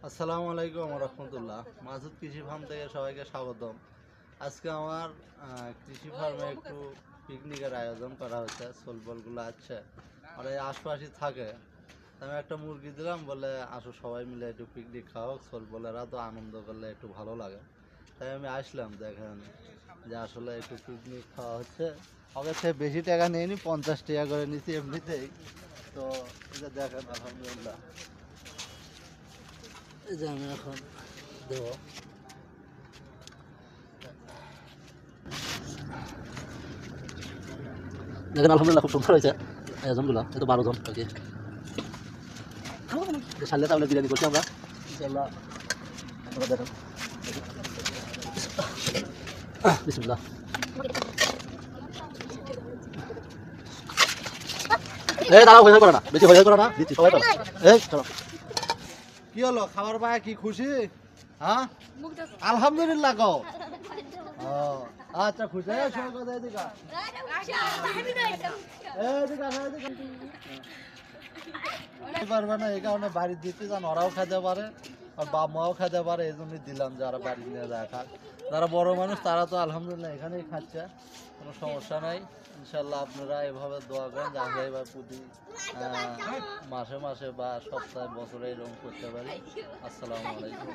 আসসালামু আলাইকুম রহমতুল্লাহ। মাসুদ কৃষি ফার্ম থেকে সবাইকে স্বাগতম। আজকে আমার কৃষি ফার্মে একটু পিকনিকের আয়োজন করা হয়েছে। সোলবলগুলো আছে আর এই আশপাশই থাকে। আমি একটা মুরগি দিলাম, বলে আসো সবাই মিলে একটু পিকনিক খাও, সোলবলেরা তো আনন্দ করলে একটু ভালো লাগে। তাই আমি আসলাম, দেখেন যে আসলে একটু পিকনিক খাওয়া হচ্ছে। ওকে সে বেশি টাকা নেয়নি, 50 টাকা করে নিছি এমনিতেই। তো এটা দেখেন আলহামদুলিল্লাহ। এই যে আমি এখন দেবো। দেখেন আলহামদুলিল্লাহ খুব সুন্দর হয়েছে আয়োজনগুলো। এই তো 12 জন আর কি। সালে তাহলে বিরিয়ানি করছি আমরা ইনশাআল্লাহ। দেখেন বিসমিল্লাহ। এই দাঁড়াও, হয়ে করে না, বেশি হয়ে করে না, দিচ্ছি সবাই করো। এই চলো, কি হলো খাবার পায় কি খুশি? হ্যাঁ আলহামদুলিল্লাহ কও। ও আচ্ছা খুশি। সময় কথা এদিকে পারবে না, এই কারণে বাড়ি দিতে যান, ওরাও খেতে পারে আর বাপ মাও খেতে পারে, এই জন্যই দিলাম যারা বাড়ি নিয়ে যায় খাক। যারা বড় মানুষ তারা তো আলহামদুলিল্লাহ এখানেই খাচ্ছে, কোনো সমস্যা নাই। ইনশাল্লাহ আপনারা এভাবে দোয়া করেন যে আমরা এবার প্রতি মাসে মাসে বা সপ্তাহে বছরে এরকম করতে পারি। আসসালামু আলাইকুম।